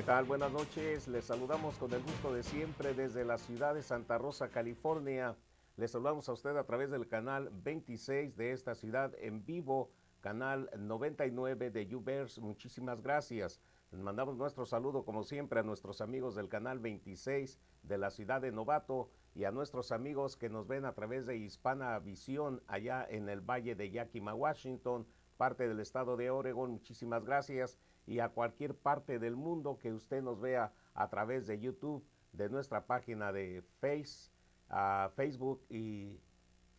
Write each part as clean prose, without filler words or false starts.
tal? Buenas noches. Les saludamos con el gusto de siempre desde la ciudad de Santa Rosa, California. Les saludamos a usted a través del canal 26 de esta ciudad en vivo, canal 99 de YouVerse. Muchísimas gracias. Les mandamos nuestro saludo como siempre a nuestros amigos del canal 26 de la ciudad de Novato y a nuestros amigos que nos ven a través de Hispana Visión allá en el Valle de Yakima, Washington, parte del estado de Oregon. Muchísimas gracias. Y a cualquier parte del mundo que usted nos vea a través de YouTube, de nuestra página de Facebook, y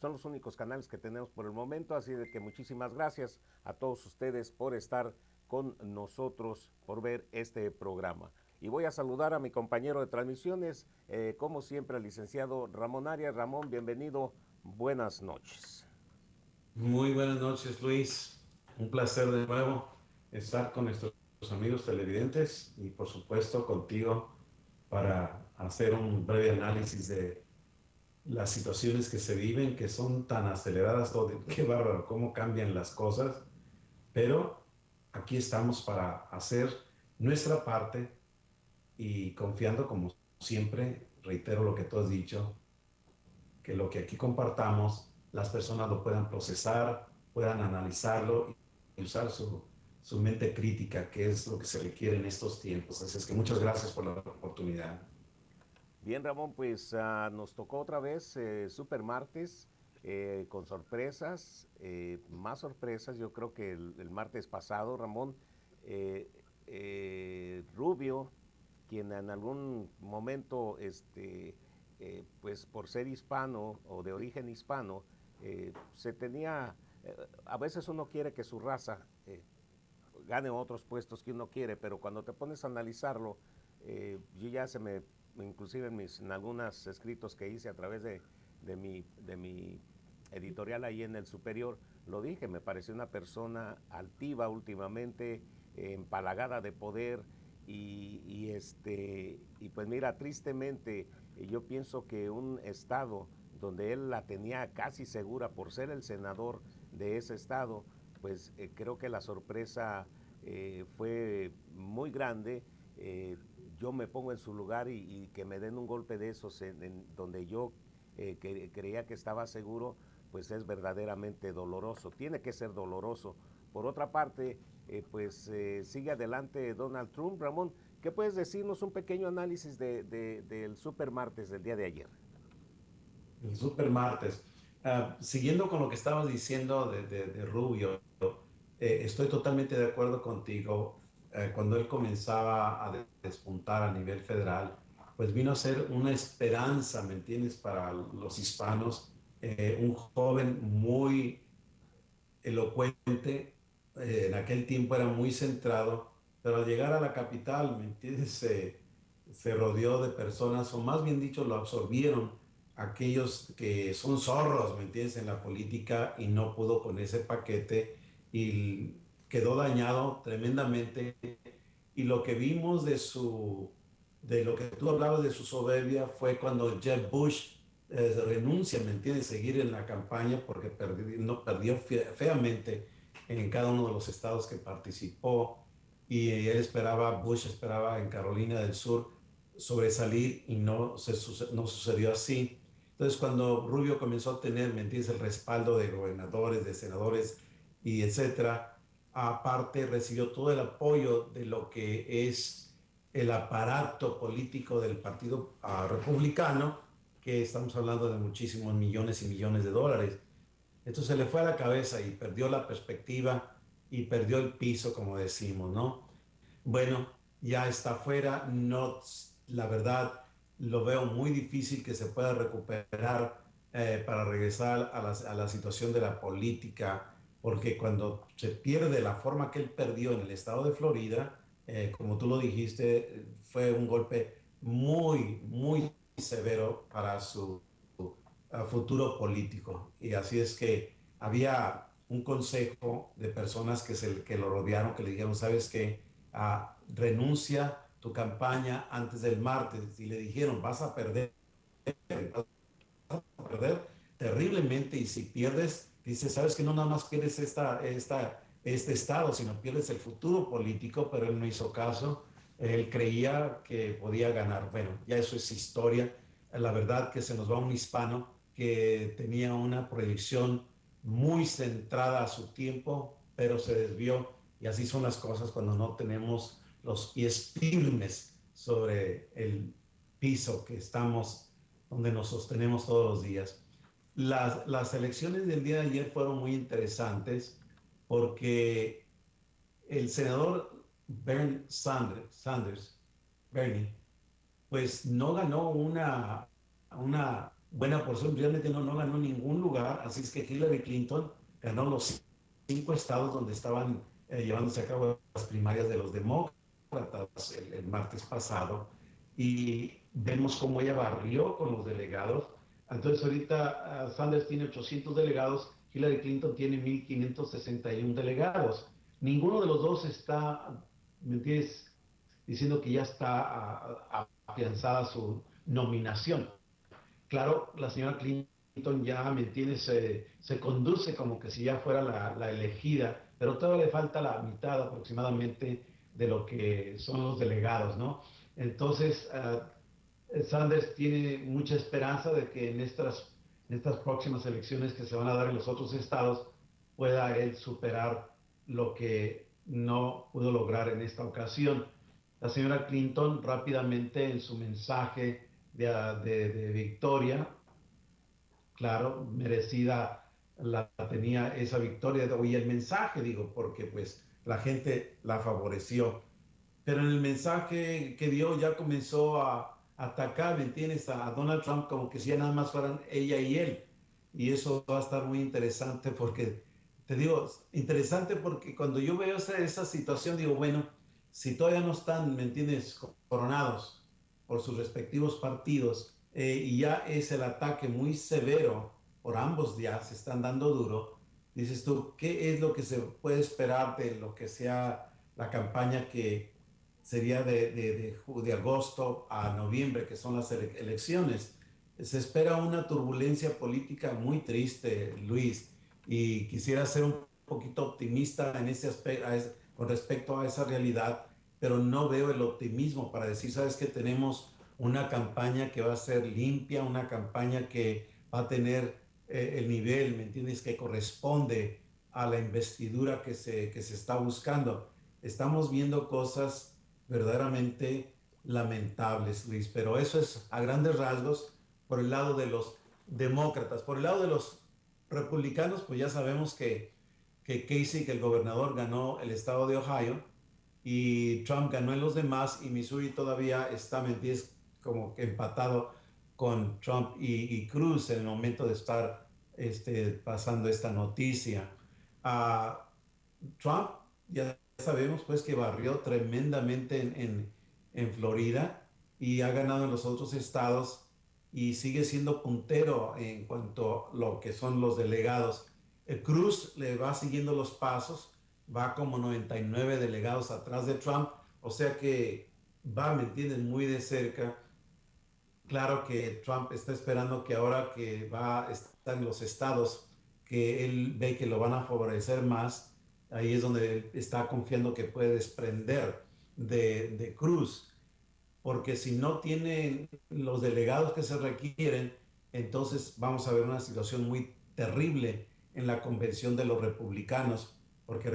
son los únicos canales que tenemos por el momento, así de que muchísimas gracias a todos ustedes por estar con nosotros, por ver este programa. Y voy a saludar a mi compañero de transmisiones, como siempre, el licenciado Ramón Arias. Ramón, bienvenido, buenas noches. Muy buenas noches, Luis. Un placer de nuevo estar con nuestros amigos televidentes y por supuesto contigo para hacer un breve análisis de las situaciones que se viven, que son tan aceleradas. Qué bárbaro, cómo cambian las cosas. Pero aquí estamos para hacer nuestra parte y confiando, como siempre, reitero lo que tú has dicho, que lo que aquí compartamos, las personas lo puedan procesar, puedan analizarlo y usar su mente crítica, que es lo que se requiere en estos tiempos. Así es que muchas gracias por la oportunidad. Bien, Ramón, pues nos tocó otra vez Super Martes con sorpresas, más sorpresas. Yo creo que el martes pasado, Ramón, eh, Rubio, quien en algún momento, pues por ser hispano o de origen hispano, se tenía, a veces uno quiere que su raza gane otros puestos que uno quiere, pero cuando te pones a analizarlo, yo ya inclusive en algunos escritos que hice a través de mi editorial ahí en el Superior, lo dije, me pareció una persona altiva últimamente, empalagada de poder, y pues mira, tristemente, yo pienso que un estado donde él la tenía casi segura por ser el senador de ese estado, pues creo que la sorpresa fue muy grande. Yo me pongo en su lugar y que me den un golpe de esos donde yo creía que estaba seguro, pues es verdaderamente doloroso. Tiene que ser doloroso. Por otra parte, sigue adelante Donald Trump. Ramón, ¿qué puedes decirnos un pequeño análisis del Super Martes del día de ayer? El super martes. Siguiendo con lo que estabas diciendo de Rubio, estoy totalmente de acuerdo contigo. Cuando él comenzaba a despuntar a nivel federal, pues vino a ser una esperanza, ¿me entiendes?, para los hispanos. Un joven muy elocuente, en aquel tiempo era muy centrado, pero al llegar a la capital, ¿me entiendes?, se rodeó de personas, o más bien dicho, lo absorbieron aquellos que son zorros, ¿me entiendes?, en la política, y no pudo con ese paquete y quedó dañado tremendamente. Y lo que vimos de lo que tú hablabas de su soberbia fue cuando Jeb Bush renuncia, ¿me entiendes?, seguir en la campaña porque no, perdió feamente en cada uno de los estados que participó, y Bush esperaba en Carolina del Sur sobresalir y no sucedió así. Entonces, cuando Rubio comenzó a tener, ¿me entiendes?, el respaldo de gobernadores, de senadores y etcétera, aparte recibió todo el apoyo de lo que es el aparato político del Partido Republicano, que estamos hablando de muchísimos millones y millones de dólares. Entonces se le fue a la cabeza y perdió la perspectiva y perdió el piso, como decimos, ¿no? Bueno, ya está fuera, no, la verdad lo veo muy difícil que se pueda recuperar para regresar a la situación de la política, porque cuando se pierde la forma que él perdió en el estado de Florida, como tú lo dijiste, fue un golpe muy, muy severo para su futuro político. Y así es que había un consejo de personas que lo rodearon, que le dijeron, ¿sabes qué? Renuncia tu campaña antes del martes. Y le dijeron, vas a perder terriblemente, y si pierdes, dice, sabes que no nada más pierdes este estado, sino pierdes el futuro político. Pero él no hizo caso Él creía que podía ganar. Bueno, ya eso es historia. La verdad que se nos va un hispano que tenía una proyección muy centrada a su tiempo, pero se desvió. Y así son las cosas cuando no tenemos los pies firmes sobre el piso que estamos, donde nos sostenemos todos los días. Las elecciones del día de ayer fueron muy interesantes porque el senador Bernie Sanders, Bernie, pues no ganó una buena porción, realmente no ganó ningún lugar, así es que Hillary Clinton ganó los 5 estados donde estaban llevándose a cabo las primarias de los demócratas el martes pasado, y vemos cómo ella barrió con los delegados. Entonces ahorita Sanders tiene 800 delegados, Hillary Clinton tiene 1561 delegados. Ninguno de los dos está, ¿me entiendes?, diciendo que ya está afianzada su nominación. Claro, la señora Clinton ya, ¿me entiendes?, se conduce como que si ya fuera la elegida, pero todavía le falta la mitad aproximadamente de lo que son los delegados, ¿no? Entonces, Sanders tiene mucha esperanza de que en estas próximas elecciones que se van a dar en los otros estados pueda él superar lo que no pudo lograr en esta ocasión. La señora Clinton rápidamente en su mensaje de victoria, claro, merecida la tenía esa victoria, y el mensaje, digo, porque pues la gente la favoreció, pero en el mensaje que dio ya comenzó a atacar, ¿me entiendes?, a Donald Trump como que si ya nada más fueran ella y él. Y eso va a estar muy interesante porque, te digo, interesante porque cuando yo veo esa situación, digo, bueno, si todavía no están, ¿me entiendes?, coronados por sus respectivos partidos, y ya es el ataque muy severo por ambos, ya se están dando duro, dices tú, ¿qué es lo que se puede esperar de lo que sea la campaña que sería de agosto a noviembre, que son las elecciones? Se espera una turbulencia política muy triste, Luis, y quisiera ser un poquito optimista en ese aspecto, con respecto a esa realidad, pero no veo el optimismo para decir, sabes que tenemos una campaña que va a ser limpia, una campaña que va a tener el nivel, ¿me entiendes?, que corresponde a la investidura que se está buscando. Estamos viendo cosas verdaderamente lamentables, Luis, pero eso es a grandes rasgos por el lado de los demócratas. Por el lado de los republicanos, pues ya sabemos que Casey, que el gobernador, ganó el estado de Ohio y Trump ganó en los demás, y Missouri todavía está, ¿me entiendes?, como que empatado con Trump y Cruz en el momento de estar pasando esta noticia. Uh, Trump, ya sabemos pues que barrió tremendamente en Florida y ha ganado en los otros estados y sigue siendo puntero en cuanto a lo que son los delegados. Cruz le va siguiendo los pasos, va como 99 delegados atrás de Trump, o sea que va, ¿me entienden?, muy de cerca. Claro que Trump está esperando que ahora que va a estar en los estados que él ve que lo van a favorecer más, ahí es donde él está confiando que puede desprender de Cruz, porque si no tienen los delegados que se requieren, entonces vamos a ver una situación muy terrible en la convención de los republicanos, porque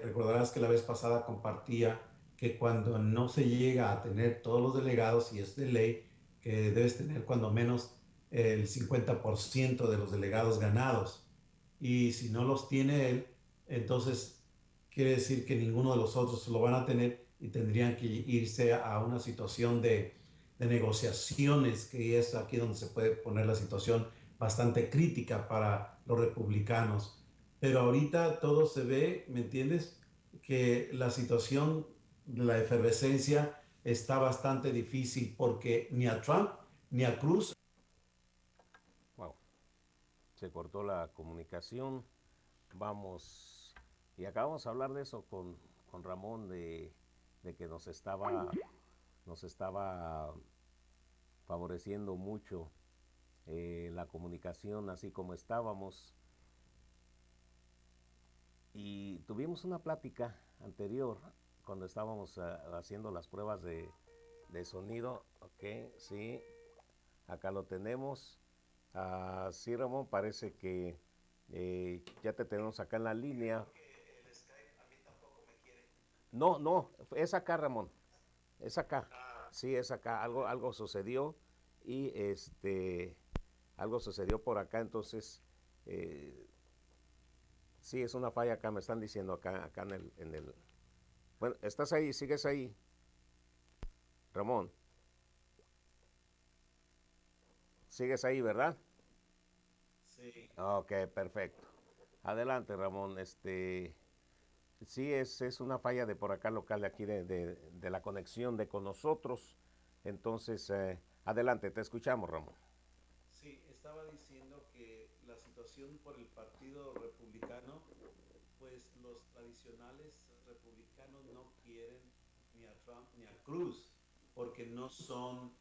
recordarás que la vez pasada compartía que cuando no se llega a tener todos los delegados, y es de ley que debes tener cuando menos el 50% de los delegados ganados, y si no los tiene él, entonces quiere decir que ninguno de los otros lo van a tener y tendrían que irse a una situación de negociaciones, que es aquí donde se puede poner la situación bastante crítica para los republicanos. Pero ahorita todo se ve, ¿me entiendes?, que la situación de la efervescencia está bastante difícil porque ni a Trump ni a Cruz. Wow, se cortó la comunicación. Vamos, y acabamos de hablar de eso con Ramón, de que nos estaba favoreciendo mucho la comunicación así como estábamos. Y tuvimos una plática anterior cuando estábamos haciendo las pruebas de sonido. Ok, sí, acá lo tenemos. Sí, Ramón, parece que ya te tenemos acá en la línea. No, no, es acá, Ramón, es acá. Sí, es acá. Algo sucedió y algo sucedió por acá, entonces eh, sí, es una falla acá, me están diciendo acá en el. Bueno, estás ahí, sigues ahí, Ramón, sigues ahí, ¿verdad? Sí. Ok, perfecto. Adelante, Ramón. Sí, es una falla de por acá local de aquí de la conexión de con nosotros. Entonces, adelante, te escuchamos, Ramón. Sí, estaba diciendo que la situación por el Partido Republicano, pues los tradicionales republicanos no quieren ni a Trump ni a Cruz, porque no son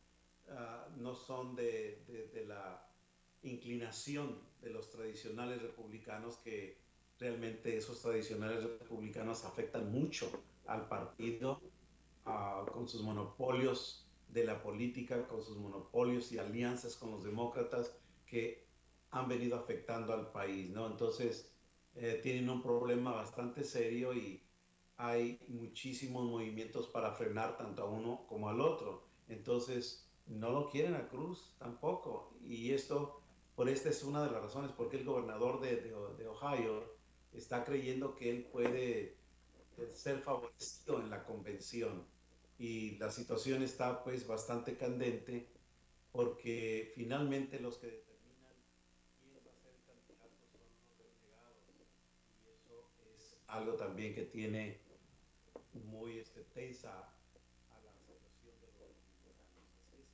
de la inclinación de los tradicionales republicanos, que realmente esos tradicionales republicanos afectan mucho al partido, con sus monopolios de la política, con sus monopolios y alianzas con los demócratas que han venido afectando al país, ¿no? Entonces, tienen un problema bastante serio y hay muchísimos movimientos para frenar tanto a uno como al otro. Entonces, no lo quieren a Cruz tampoco. Y esta es una de las razones por qué el gobernador de Ohio está creyendo que él puede ser favorecido en la convención. Y la situación está pues bastante candente, porque finalmente los que determinan quién va a ser el candidato son los delegados. Y eso es algo también que tiene muy tensa a la situación de los republicanos. Así es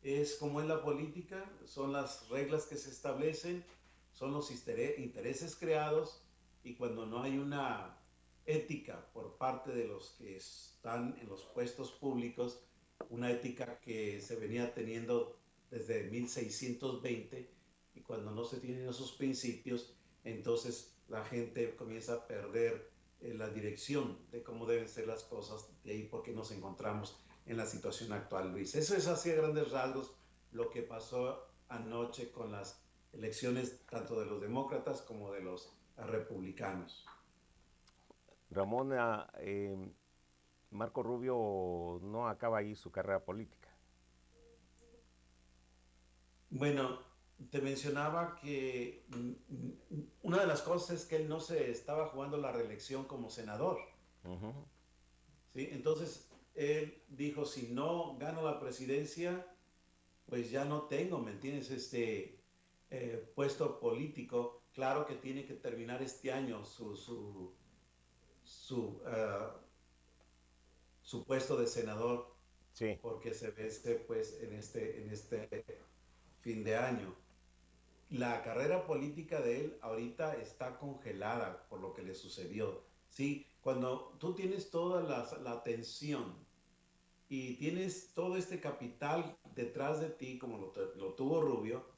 que es como en la política, son las reglas que se establecen, son los intereses creados, y cuando no hay una ética por parte de los que están en los puestos públicos, una ética que se venía teniendo desde 1620, y cuando no se tienen esos principios, entonces la gente comienza a perder la dirección de cómo deben ser las cosas, de ahí porque nos encontramos en la situación actual, Luis. Eso es así a grandes rasgos lo que pasó anoche con las elecciones tanto de los demócratas como de los republicanos. Ramón, Marco Rubio no acaba ahí su carrera política. Bueno, te mencionaba que una de las cosas es que él no se estaba jugando la reelección como senador, Ujú. ¿sí? Entonces, él dijo, si no gano la presidencia, pues ya no tengo, ¿me entiendes? Puesto político. Claro que tiene que terminar este año su, uh, su puesto de senador, Sí, porque se vence pues en este fin de año. La carrera política de él ahorita está congelada por lo que le sucedió. Sí, cuando tú tienes toda la atención y tienes todo este capital detrás de ti, como lo tuvo Rubio,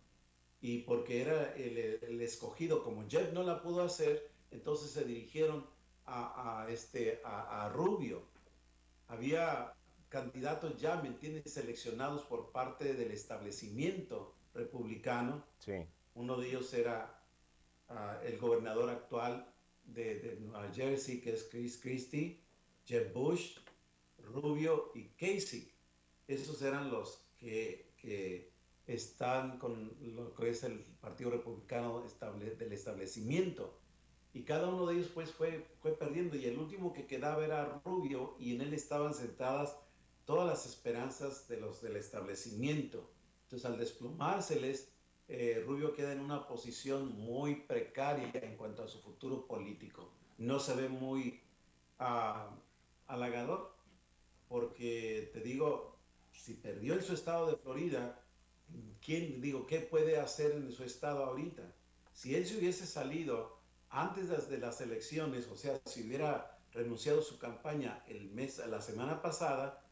y porque era el escogido, como Jeb no la pudo hacer, entonces se dirigieron a Rubio. Había candidatos ya, ¿me entiendes?, seleccionados por parte del establecimiento republicano. sí. Uno de ellos era el gobernador actual de Nueva Jersey, que es Chris Christie, Jeb Bush, Rubio y Kasich. Esos eran los que están con lo que es el Partido Republicano del establecimiento. Y cada uno de ellos pues fue perdiendo, y el último que quedaba era Rubio, y en él estaban sentadas todas las esperanzas de los del establecimiento. Entonces, al desplomárseles, Rubio queda en una posición muy precaria en cuanto a su futuro político. No se ve muy uh, halagador, porque te digo, si perdió en su estado de Florida, ¿qué puede hacer en su estado ahorita? Si él se hubiese salido antes de las elecciones, o sea, si hubiera renunciado a su campaña la semana pasada,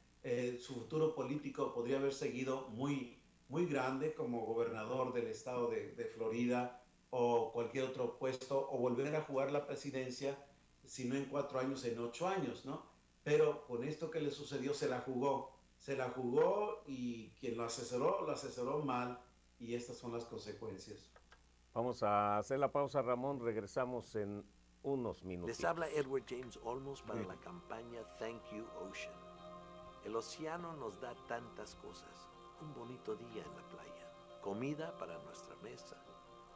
su futuro político podría haber seguido muy grande como gobernador del estado de Florida, o cualquier otro puesto, o volver a jugar la presidencia, si no en 4 años, en 8 años, ¿no? pero con esto que le sucedió se la jugó y quien lo asesoró mal y estas son las consecuencias. Vamos a hacer la pausa, Ramón, regresamos en unos Les minutitos. habla Edward James Olmos para Bien. la campaña Thank You Ocean. El océano nos da tantas cosas. Un bonito día en la playa, comida para nuestra mesa,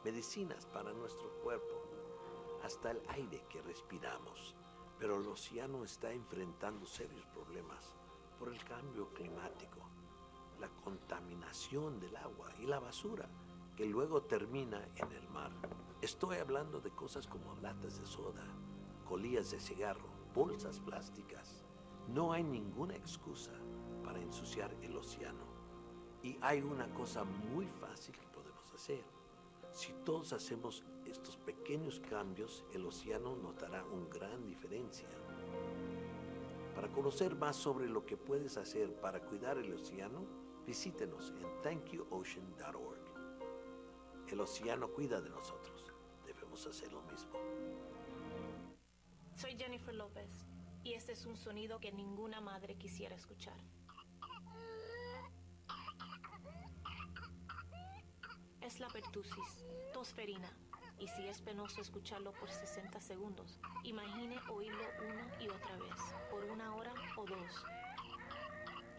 medicinas para nuestro cuerpo, hasta el aire que respiramos. Pero el océano está enfrentando serios problemas por el cambio climático, la contaminación del agua y la basura que luego termina en el mar. Estoy hablando de cosas como latas de soda, colillas de cigarro, bolsas plásticas. No hay ninguna excusa para ensuciar el océano. Y hay una cosa muy fácil que podemos hacer. Si todos hacemos estos pequeños cambios, el océano notará una gran diferencia. Para conocer más sobre lo que puedes hacer para cuidar el océano, visítenos en thankyouocean.org. El océano cuida de nosotros. Debemos hacer lo mismo. Soy Jennifer López y este es un sonido que ninguna madre quisiera escuchar. Es la pertusis, tosferina, y si es penoso escucharlo por 60 segundos, imagine oírlo una y otra vez, por 1 hora o 2.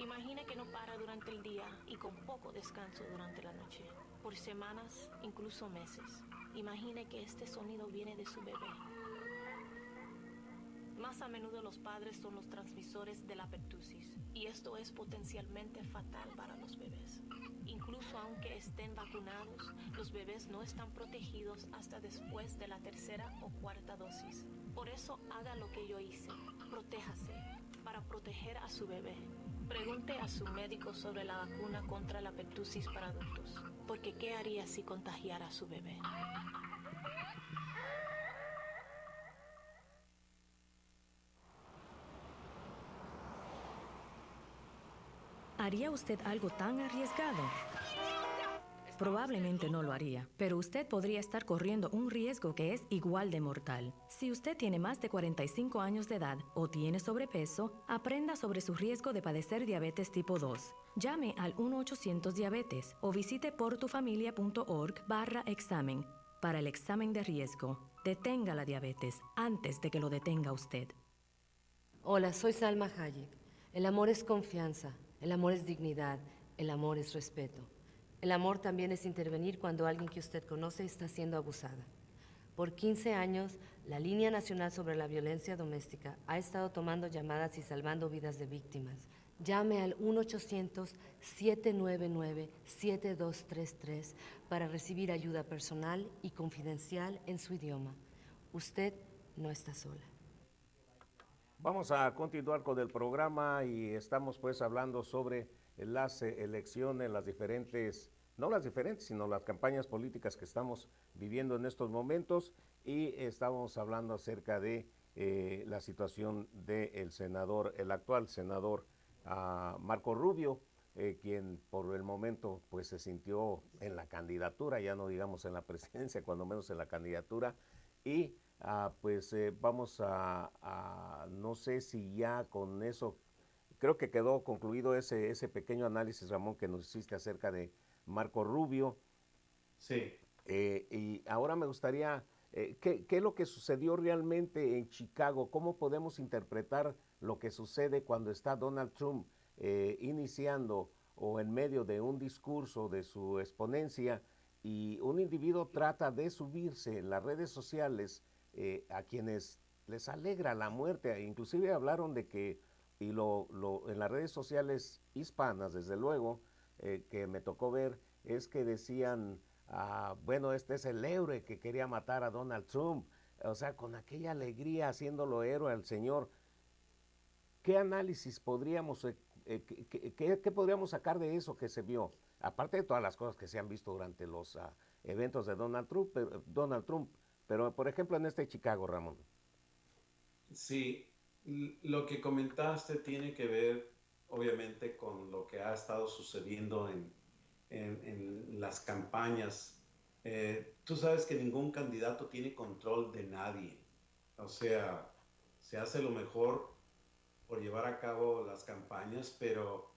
Imagine que no para durante el día y con poco descanso durante la noche, por semanas, incluso meses. Imagine que este sonido viene de su bebé. Más a menudo los padres son los transmisores de la pertusis y esto es potencialmente fatal para los bebés. Incluso aunque estén vacunados, los bebés no están protegidos hasta después de la 3ª o 4ª dosis. Por eso haga lo que yo hice, protéjase para proteger a su bebé. Pregunte a su médico sobre la vacuna contra la pertusis para adultos, porque ¿qué haría si contagiara a su bebé? ¿Haría usted algo tan arriesgado? Probablemente no lo haría, pero usted podría estar corriendo un riesgo que es igual de mortal. Si usted tiene más de 45 años de edad o tiene sobrepeso, aprenda sobre su riesgo de padecer diabetes tipo 2. Llame al 1-800-Diabetes o visite portufamilia.org/examen para el examen de riesgo. Detenga la diabetes antes de que lo detenga usted. Hola, soy Salma Hayek. El amor es confianza, el amor es dignidad, el amor es respeto. El amor también es intervenir cuando alguien que usted conoce está siendo abusada. Por 15 años, la Línea Nacional sobre la Violencia Doméstica ha estado tomando llamadas y salvando vidas de víctimas. Llame al 1-800-799-7233 para recibir ayuda personal y confidencial en su idioma. Usted no está sola. Vamos a continuar con el programa y estamos pues hablando sobre las elecciones, las diferentes, no las diferentes, sino las campañas políticas que estamos viviendo en estos momentos y estamos hablando acerca de la situación del senador, el actual senador Marco Rubio, quien por el momento pues se sintió en la candidatura, ya no digamos en la presidencia, cuando menos en la candidatura, y pues vamos no sé si ya con eso, creo que quedó concluido ese pequeño análisis, Ramón, que nos hiciste acerca de Marco Rubio. Sí. Y ahora me gustaría, ¿qué es lo que sucedió realmente en Chicago? ¿Cómo podemos interpretar lo que sucede cuando está Donald Trump iniciando o en medio de un discurso de su exponencia y un individuo trata de subirse en las redes sociales a quienes les alegra la muerte? Inclusive hablaron de que, y en las redes sociales hispanas, desde luego, que me tocó ver, es que decían, bueno, este es el héroe que quería matar a Donald Trump, o sea, con aquella alegría haciéndolo héroe al señor. ¿Qué análisis podríamos, qué podríamos sacar de eso que se vio? Aparte de todas las cosas que se han visto durante los eventos de Donald Trump, pero por ejemplo en este Chicago, Ramón. Sí, lo que comentaste tiene que ver obviamente con lo que ha estado sucediendo en las campañas. Tú sabes que ningún candidato tiene control de nadie. O sea, se hace lo mejor por llevar a cabo las campañas, pero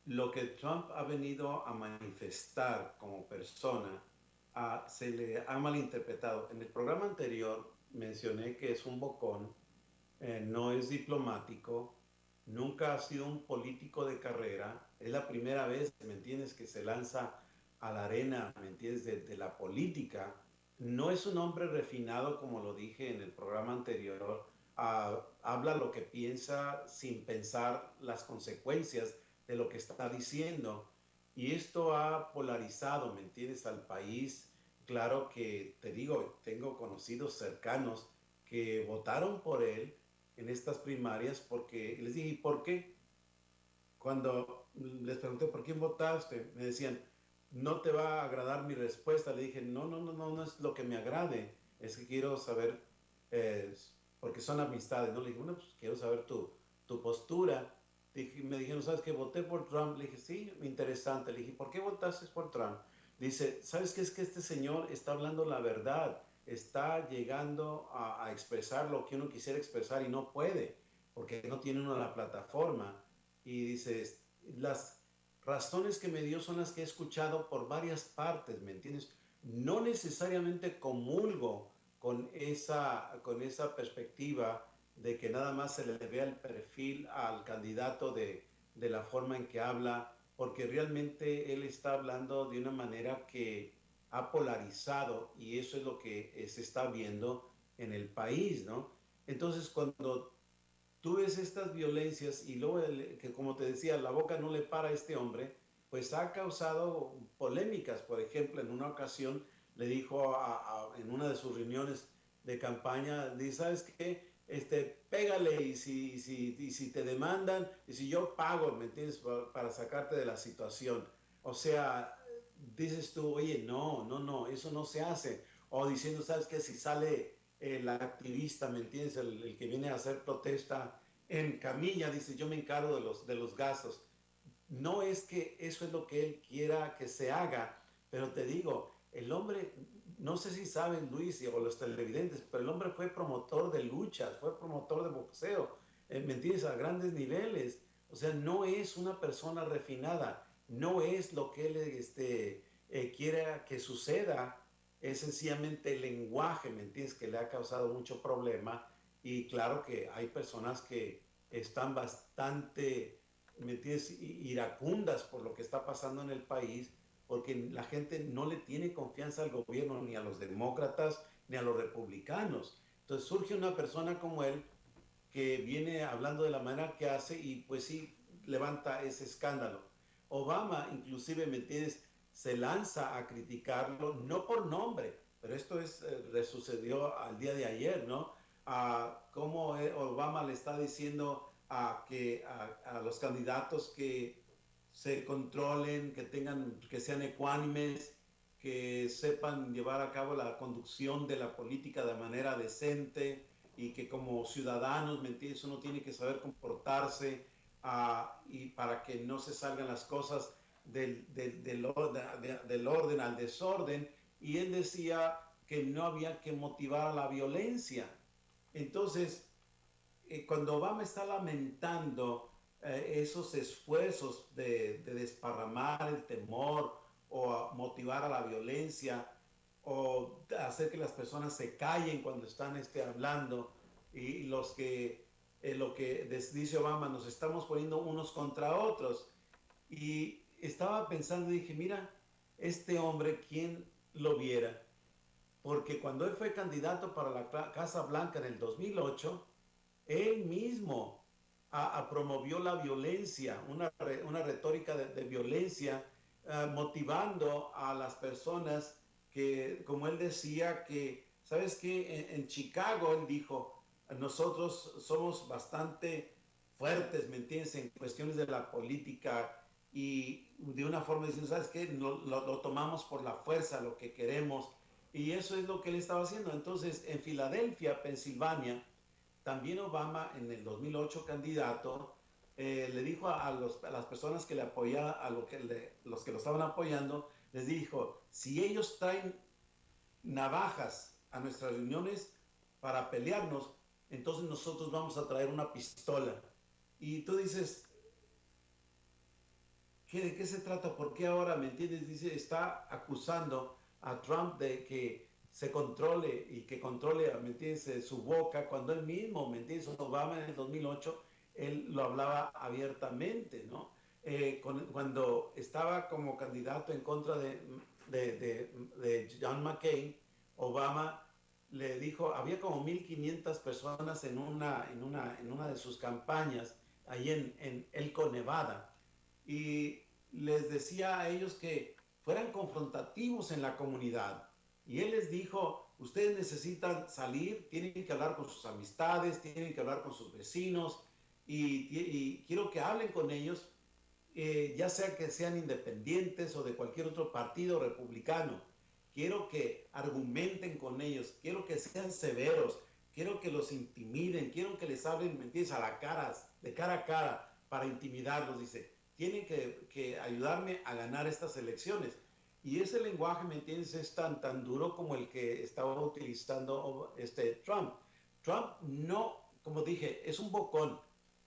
lo que Trump ha venido a manifestar como persona se le ha malinterpretado. En el programa anterior mencioné que es un bocón, no es diplomático, nunca ha sido un político de carrera, es la primera vez, ¿me entiendes?, que se lanza a la arena, ¿me entiendes?, de la política. No es un hombre refinado, como lo dije en el programa anterior, habla lo que piensa sin pensar las consecuencias de lo que está diciendo. Y esto ha polarizado, ¿me entiendes?, al país. Claro que, te digo, tengo conocidos cercanos que votaron por él en estas primarias porque les dije, ¿y por qué? Cuando les pregunté, ¿por quién votaste? Me decían, no te va a agradar mi respuesta. Le dije, no es lo que me agrade, es que quiero saber, porque son amistades, ¿no? Le dije, bueno, pues quiero saber tu postura. Me dijeron, ¿sabes qué? Voté por Trump. Le dije, sí, interesante. Le dije, ¿por qué votaste por Trump? Dice, ¿sabes qué? Es que este señor está hablando la verdad, está llegando a expresar lo que uno quisiera expresar y no puede, porque no tiene una la plataforma. Y dice, las razones que me dio son las que he escuchado por varias partes, ¿me entiendes? No necesariamente comulgo con esa perspectiva de que nada más se le vea el perfil al candidato de la forma en que habla, porque realmente él está hablando de una manera que ha polarizado y eso es lo que se está viendo en el país, ¿no? Entonces, cuando tú ves estas violencias y luego, que como te decía, la boca no le para a este hombre, pues ha causado polémicas. Por ejemplo, en una ocasión le dijo en una de sus reuniones de campaña, dice, ¿sabes qué? Pégale y si te demandan, y si yo pago, ¿me entiendes? Para sacarte de la situación. O sea, dices tú, oye, no, eso no se hace. O diciendo, ¿sabes qué? Si sale el activista, ¿me entiendes? El que viene a hacer protesta en camilla, dice, yo me encargo de los gastos. No es que eso es lo que él quiera que se haga, pero te digo, el hombre, no sé si saben Luis o los televidentes, pero el hombre fue promotor de luchas, fue promotor de boxeo, ¿me entiendes? A grandes niveles. O sea, no es una persona refinada, no es lo que él quiera que suceda, es sencillamente el lenguaje, ¿me entiendes? Que le ha causado mucho problema y claro que hay personas que están bastante, ¿me entiendes?, iracundas por lo que está pasando en el país, porque la gente no le tiene confianza al gobierno, ni a los demócratas, ni a los republicanos. Entonces surge una persona como él que viene hablando de la manera que hace y pues sí levanta ese escándalo. Obama, inclusive, ¿me entiendes?, se lanza a criticarlo, no por nombre, pero esto sucedió al día de ayer, ¿no? Cómo Obama le está diciendo a los candidatos que se controlen, que sean ecuánimes, que sepan llevar a cabo la conducción de la política de manera decente y que como ciudadanos, ¿me entiendes?, uno tiene que saber comportarse y para que no se salgan las cosas del orden al desorden. Y él decía que no había que motivar a la violencia. Entonces, cuando Obama está lamentando esos esfuerzos de desparramar el temor o motivar a la violencia o hacer que las personas se callen cuando están hablando y lo que dice Obama, nos estamos poniendo unos contra otros. Y estaba pensando y dije, mira, este hombre, ¿quién lo viera? Porque cuando él fue candidato para la Casa Blanca en el 2008, él mismo promovió la violencia, una retórica de violencia, motivando a las personas que, como él decía, que, ¿sabes qué? En Chicago, él dijo, nosotros somos bastante fuertes, ¿me entiendes?, en cuestiones de la política y de una forma diciendo, ¿sabes qué? Lo tomamos por la fuerza, lo que queremos. Y eso es lo que él estaba haciendo. Entonces, en Filadelfia, Pensilvania, también Obama, en el 2008 candidato, le dijo a las personas que le apoyaban, los que lo estaban apoyando, les dijo, si ellos traen navajas a nuestras reuniones para pelearnos, entonces nosotros vamos a traer una pistola. Y tú dices, ¿de qué se trata? ¿Por qué ahora, me entiendes? Dice, está acusando a Trump de que se controle y que controle, ¿me entiendes?, su boca, cuando él mismo, ¿me entiendes? Obama en el 2008, él lo hablaba abiertamente, ¿no? Cuando estaba como candidato en contra de John McCain, Obama le dijo, había como 1,500 personas en una de sus campañas, ahí en Elko, Nevada, y les decía a ellos que fueran confrontativos en la comunidad. Y él les dijo, ustedes necesitan salir, tienen que hablar con sus amistades, tienen que hablar con sus vecinos, y quiero que hablen con ellos, ya sea que sean independientes o de cualquier otro partido republicano. Quiero que argumenten con ellos, quiero que sean severos, quiero que los intimiden, quiero que les hablen, ¿me entiendes?, a la cara, de cara a cara, para intimidarlos. Dice, tienen que ayudarme a ganar estas elecciones. Y ese lenguaje, ¿me entiendes?, es tan duro como el que estaba utilizando Trump. Trump no, como dije, es un bocón,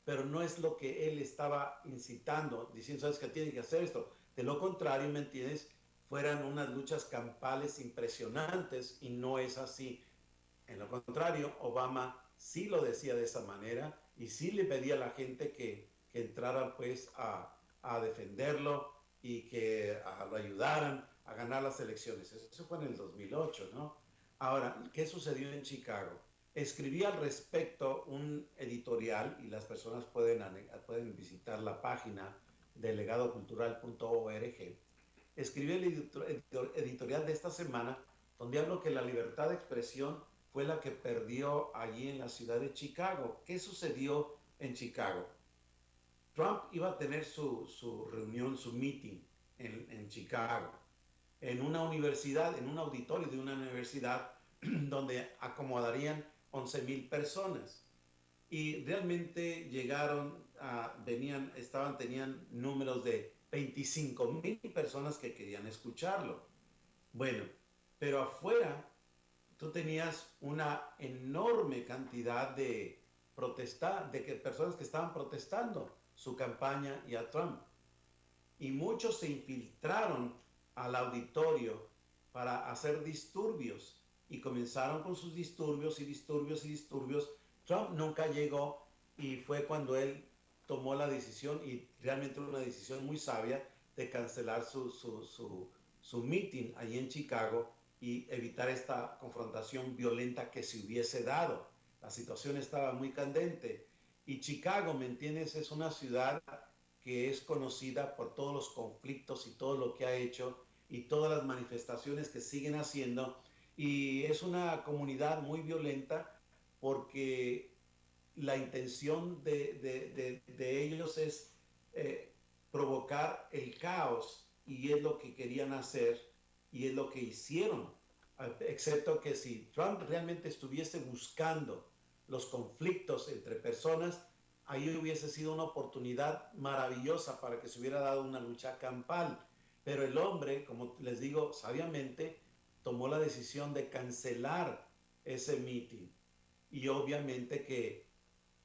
pero no es lo que él estaba incitando, diciendo, ¿sabes qué? Tienen que hacer esto. De lo contrario, ¿me entiendes?, fueran unas luchas campales impresionantes, y no es así. En lo contrario, Obama sí lo decía de esa manera y sí le pedía a la gente que entraran pues a defenderlo y que lo ayudaran a ganar las elecciones. Eso fue en el 2008, ¿no? Ahora, ¿qué sucedió en Chicago? Escribí al respecto un editorial, y las personas pueden visitar la página delegadocultural.org. Escribí el editorial de esta semana, donde hablo que la libertad de expresión fue la que perdió allí en la ciudad de Chicago. ¿Qué sucedió en Chicago? Trump iba a tener su reunión, su meeting en Chicago, en una universidad, en un auditorio de una universidad, donde acomodarían 11,000 personas. Y realmente tenían números de 25,000 personas que querían escucharlo. Bueno, pero afuera tú tenías una enorme cantidad de personas que estaban protestando su campaña y a Trump. Y muchos se infiltraron al auditorio para hacer disturbios, y comenzaron con sus disturbios y disturbios y disturbios. Trump nunca llegó, y fue cuando él tomó la decisión, y realmente una decisión muy sabia, de cancelar su meeting allí en Chicago y evitar esta confrontación violenta que se hubiese dado. La situación estaba muy candente. Y Chicago, ¿me entiendes?, es una ciudad que es conocida por todos los conflictos y todo lo que ha hecho y todas las manifestaciones que siguen haciendo. Y es una comunidad muy violenta, porque la intención de ellos es provocar el caos, y es lo que querían hacer y es lo que hicieron. Excepto que si Trump realmente estuviese buscando los conflictos entre personas, ahí hubiese sido una oportunidad maravillosa para que se hubiera dado una lucha campal. Pero el hombre, como les digo, sabiamente tomó la decisión de cancelar ese meeting. Y obviamente que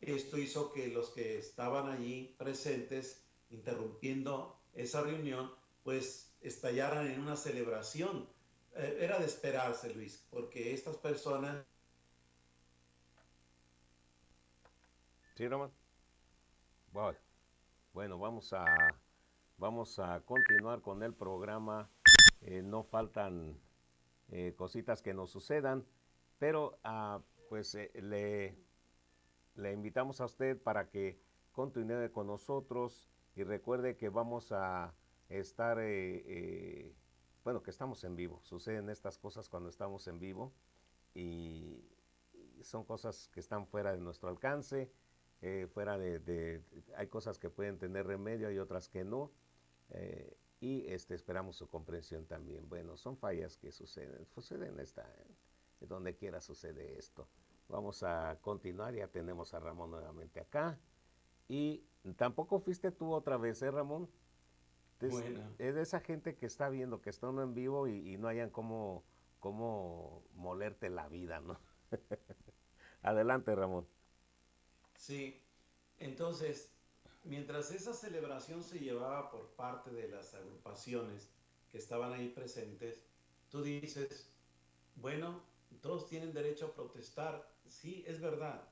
esto hizo que los que estaban allí presentes, interrumpiendo esa reunión, pues estallaran en una celebración. Era de esperarse, Luis, porque estas personas... Sí, Roman. Bueno, vamos a continuar con el programa. No faltan cositas que nos sucedan, pero pues le invitamos a usted para que continúe con nosotros, y recuerde que vamos a estar, bueno, que estamos en vivo. Suceden estas cosas cuando estamos en vivo, y son cosas que están fuera de nuestro alcance, hay cosas que pueden tener remedio, hay otras que no, y esperamos su comprensión también. Bueno, son fallas que suceden donde quiera sucede esto. Vamos a continuar, ya tenemos a Ramón nuevamente acá. Y tampoco fuiste tú otra vez, Ramón. Bueno. Es de esa gente que está viendo que está uno en vivo y no hayan cómo molerte la vida, ¿no? Adelante, Ramón. Sí, entonces mientras esa celebración se llevaba por parte de las agrupaciones que estaban ahí presentes, tú dices, bueno, todos tienen derecho a protestar. Sí, es verdad.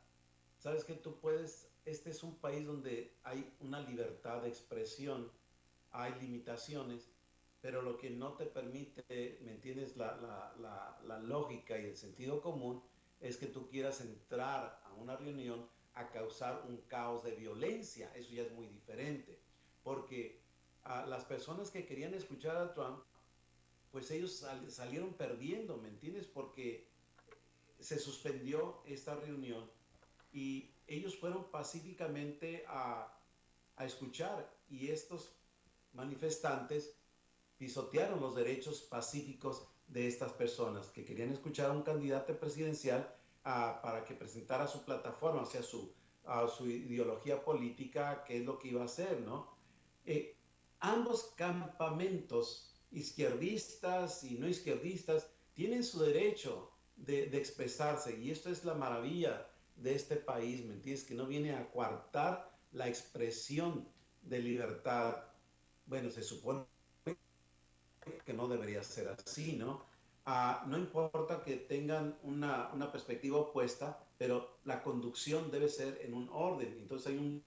Sabes que tú puedes, este es un país donde hay una libertad de expresión, hay limitaciones, pero lo que no te permite, ¿me entiendes? La lógica y el sentido común es que tú quieras entrar a una reunión a causar un caos de violencia. Eso ya es muy diferente, porque las personas que querían escuchar a Trump, pues ellos salieron perdiendo, ¿me entiendes? Porque se suspendió esta reunión y ellos fueron pacíficamente a escuchar, y estos manifestantes pisotearon los derechos pacíficos de estas personas que querían escuchar a un candidato presidencial para que presentara su plataforma, o sea, su ideología política, qué es lo que iba a hacer, ¿no? Eh, Ambos campamentos, izquierdistas y no izquierdistas, tienen su derecho de expresarse, y esto es la maravilla de este país, ¿me entiendes? Que no viene a coartar la expresión de libertad. Bueno, se supone que no debería ser así, ¿no? No importa que tengan una perspectiva opuesta, pero la conducción debe ser en un orden. Entonces hay un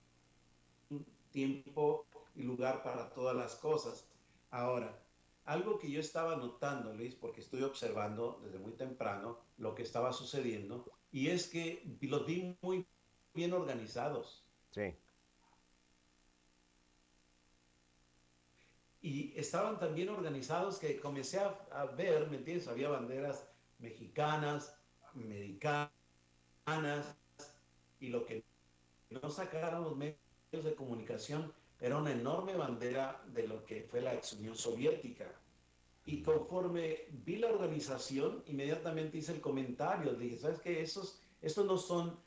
tiempo y lugar para todas las cosas. Ahora, algo que yo estaba notando, Luis, porque estoy observando desde muy temprano lo que estaba sucediendo, y es que los vi muy bien organizados. Sí. Y estaban tan bien organizados que comencé a ver, ¿me entiendes? Había banderas mexicanas, americanas, y lo que no sacaron los medios de comunicación era una enorme bandera de lo que fue la ex Unión Soviética. Y conforme vi la organización, inmediatamente hice el comentario, dije, ¿sabes qué? Estos no son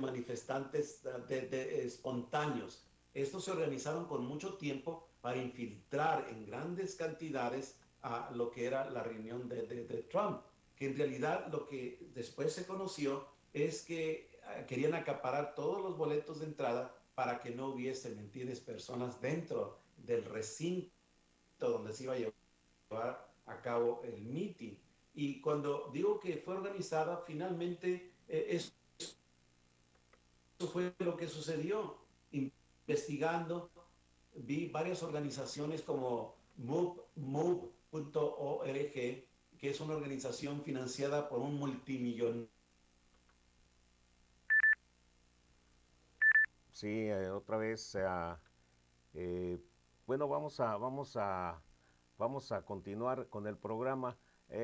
manifestantes espontáneos. Estos se organizaron con mucho tiempo para infiltrar en grandes cantidades a lo que era la reunión de Trump, que en realidad lo que después se conoció es que querían acaparar todos los boletos de entrada para que no hubiese, ¿me entiendes?, personas dentro del recinto donde se iba a llevar a cabo el meeting. Y cuando digo que fue organizada, finalmente eso fue lo que sucedió. Investigando, vi varias organizaciones como move.org, que es una organización financiada por un multimillonario. Sí, otra vez, bueno, vamos a continuar con el programa.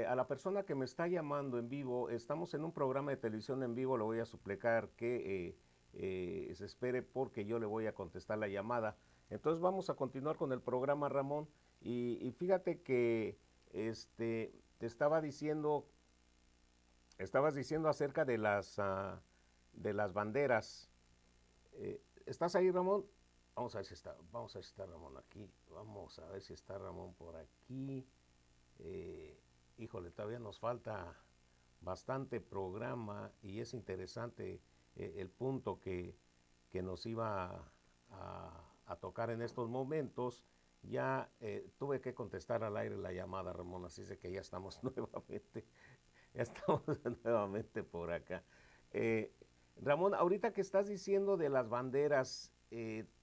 A la persona que me está llamando en vivo, estamos en un programa de televisión en vivo, le voy a suplicar que se espere porque yo le voy a contestar la llamada. Entonces vamos a continuar con el programa, Ramón, y fíjate que te estabas diciendo acerca de las banderas. ¿Estás ahí, Ramón? Vamos a ver si está Ramón aquí. Vamos a ver si está Ramón por aquí. Híjole, todavía nos falta bastante programa y es interesante el punto que nos iba a tocar en estos momentos. Ya tuve que contestar al aire la llamada, Ramón, así es que ya estamos nuevamente por acá. Ramón, ahorita que estás diciendo de las banderas,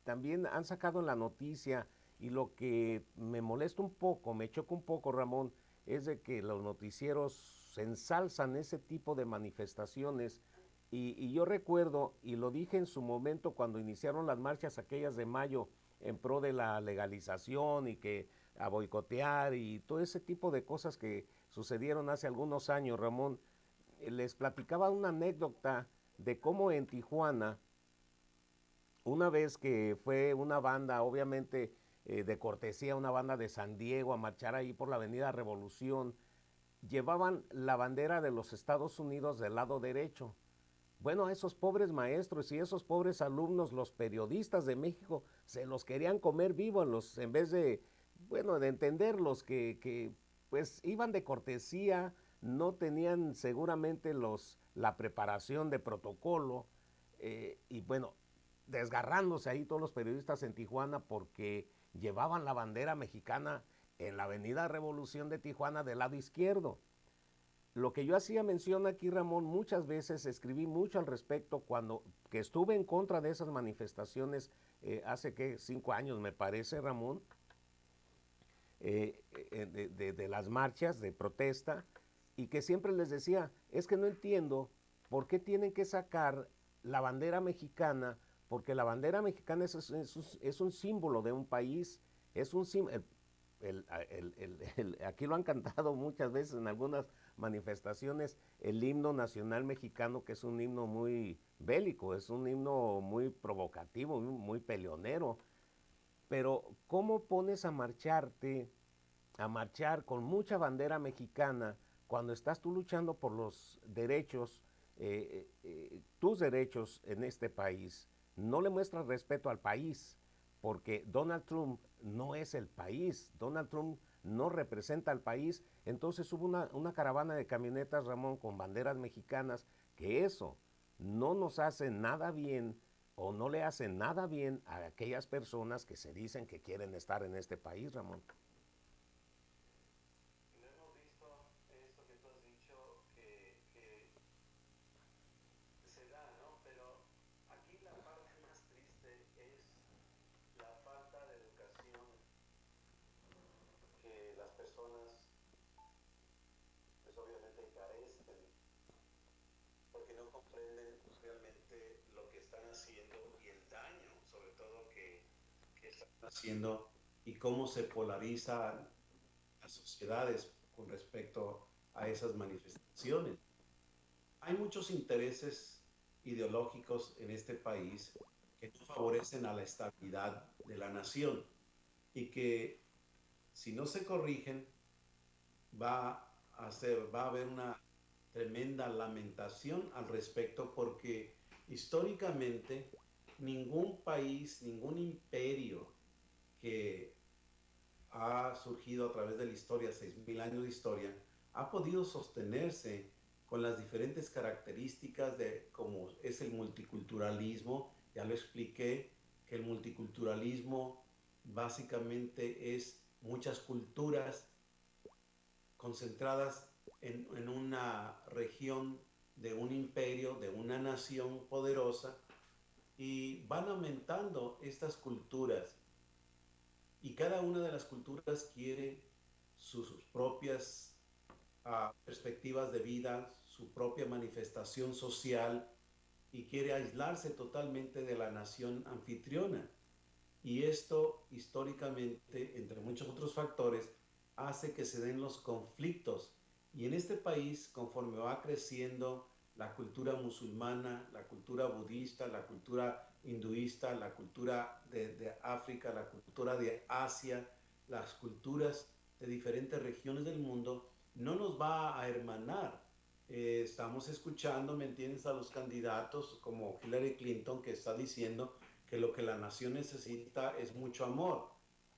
también han sacado en la noticia, y lo que me molesta un poco, me choca un poco, Ramón, es de que los noticieros ensalzan ese tipo de manifestaciones. Y yo recuerdo, y lo dije en su momento cuando iniciaron las marchas aquellas de mayo en pro de la legalización y que a boicotear y todo ese tipo de cosas que sucedieron hace algunos años, Ramón, les platicaba una anécdota de cómo en Tijuana, una vez que fue una banda, obviamente de cortesía, una banda de San Diego a marchar ahí por la Avenida Revolución, llevaban la bandera de los Estados Unidos del lado derecho. Bueno, a esos pobres maestros y esos pobres alumnos, los periodistas de México, se los querían comer vivos, en vez de, bueno, de entenderlos que pues iban de cortesía, no tenían seguramente la preparación de protocolo, y bueno, desgarrándose ahí todos los periodistas en Tijuana porque llevaban la bandera mexicana en la Avenida Revolución de Tijuana del lado izquierdo. Lo que yo hacía mención aquí, Ramón, muchas veces escribí mucho al respecto cuando que estuve en contra de esas manifestaciones hace que 5 años me parece, Ramón, de las marchas de protesta, y que siempre les decía, es que no entiendo por qué tienen que sacar la bandera mexicana, porque la bandera mexicana es un símbolo de un país, es un símbolo, aquí lo han cantado muchas veces en algunas manifestaciones, el himno nacional mexicano, que es un himno muy bélico, es un himno muy provocativo, muy peleonero, pero ¿cómo pones a marchar con mucha bandera mexicana cuando estás tú luchando por los derechos, tus derechos en este país? No le muestras respeto al país, porque Donald Trump no es el país, Donald Trump no representa al país. Entonces hubo una caravana de camionetas, Ramón, con banderas mexicanas, que eso no nos hace nada bien o no le hace nada bien a aquellas personas que se dicen que quieren estar en este país, Ramón. Haciendo y cómo se polarizan las sociedades con respecto a esas manifestaciones. Hay muchos intereses ideológicos en este país que no favorecen a la estabilidad de la nación y que si no se corrigen va a haber una tremenda lamentación al respecto, porque históricamente ningún país, ningún imperio que ha surgido a través de la historia, 6.000 años de historia, ha podido sostenerse con las diferentes características de cómo es el multiculturalismo. Ya lo expliqué, que el multiculturalismo básicamente es muchas culturas concentradas en una región de un imperio, de una nación poderosa, y van aumentando estas culturas. Y cada una de las culturas quiere sus propias perspectivas de vida, su propia manifestación social, y quiere aislarse totalmente de la nación anfitriona. Y esto históricamente, entre muchos otros factores, hace que se den los conflictos. Y en este país, conforme va creciendo la cultura musulmana, la cultura budista, la cultura hinduista, la cultura de África, la cultura de Asia, las culturas de diferentes regiones del mundo, no nos va a hermanar. Estamos escuchando, ¿me entiendes?, a los candidatos como Hillary Clinton, que está diciendo que lo que la nación necesita es mucho amor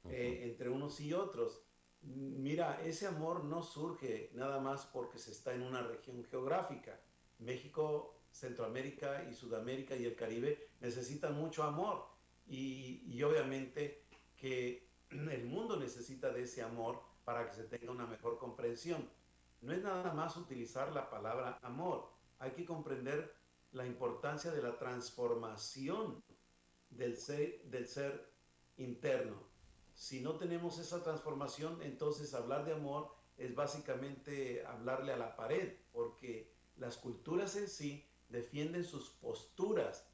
entre unos y otros. Mira, ese amor no surge nada más porque se está en una región geográfica. México, Centroamérica y Sudamérica y el Caribe necesitan mucho amor, y obviamente que el mundo necesita de ese amor para que se tenga una mejor comprensión. No es nada más utilizar la palabra amor, hay que comprender la importancia de la transformación del ser interno. Si no tenemos esa transformación, entonces hablar de amor es básicamente hablarle a la pared, porque las culturas en sí defienden sus posturas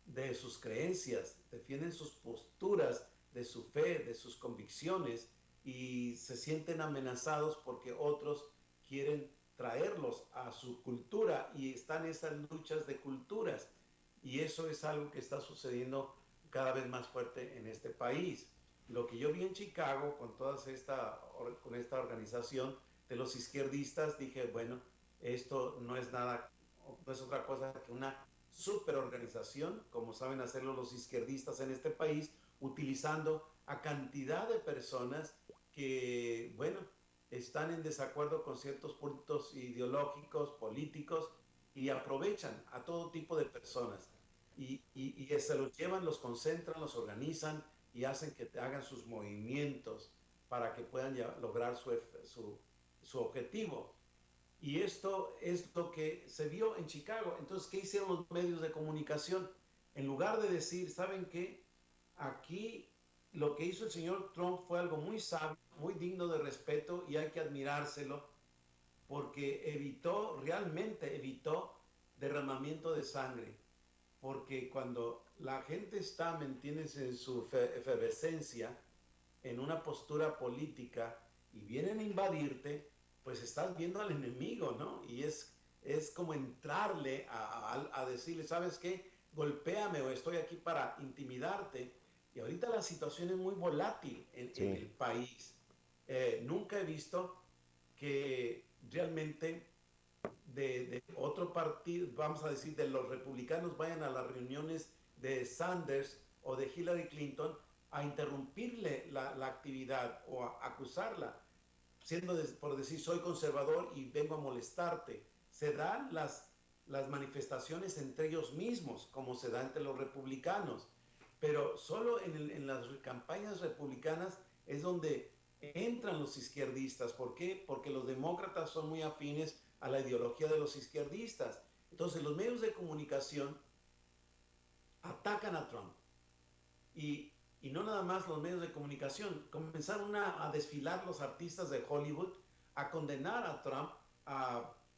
de sus creencias, defienden sus posturas de su fe, de sus convicciones, y se sienten amenazados porque otros quieren traerlos a su cultura, y están esas luchas de culturas, y eso es algo que está sucediendo cada vez más fuerte en este país. Lo que yo vi en Chicago con esta organización de los izquierdistas, dije, bueno, esto no es otra cosa que una superorganización, como saben hacerlo los izquierdistas en este país, utilizando a cantidad de personas que, bueno, están en desacuerdo con ciertos puntos ideológicos, políticos, y aprovechan a todo tipo de personas. y se los llevan, los concentran, los organizan y hacen que hagan sus movimientos para que puedan lograr su objetivo. Y esto es lo que se vio en Chicago. Entonces, ¿qué hicieron los medios de comunicación? En lugar de decir, ¿saben qué? Aquí lo que hizo el señor Trump fue algo muy sabio, muy digno de respeto y hay que admirárselo porque realmente evitó derramamiento de sangre. Porque cuando la gente está, ¿me entiendes?, en su efervescencia, en una postura política y vienen a invadirte, pues estás viendo al enemigo, ¿no? Y es como entrarle a decirle, ¿sabes qué? Golpéame o estoy aquí para intimidarte. Y ahorita la situación es muy volátil en el país. Nunca he visto que realmente de otro partido, vamos a decir, de los republicanos vayan a las reuniones de Sanders o de Hillary Clinton a interrumpirle la actividad o a acusarla, por decir soy conservador y vengo a molestarte. Se dan las manifestaciones entre ellos mismos, como se da entre los republicanos, pero solo en las campañas republicanas es donde entran los izquierdistas. ¿Por qué? Porque los demócratas son muy afines a la ideología de los izquierdistas. Entonces los medios de comunicación atacan a Trump. Y no nada más los medios de comunicación, comenzaron a desfilar los artistas de Hollywood, a condenar a Trump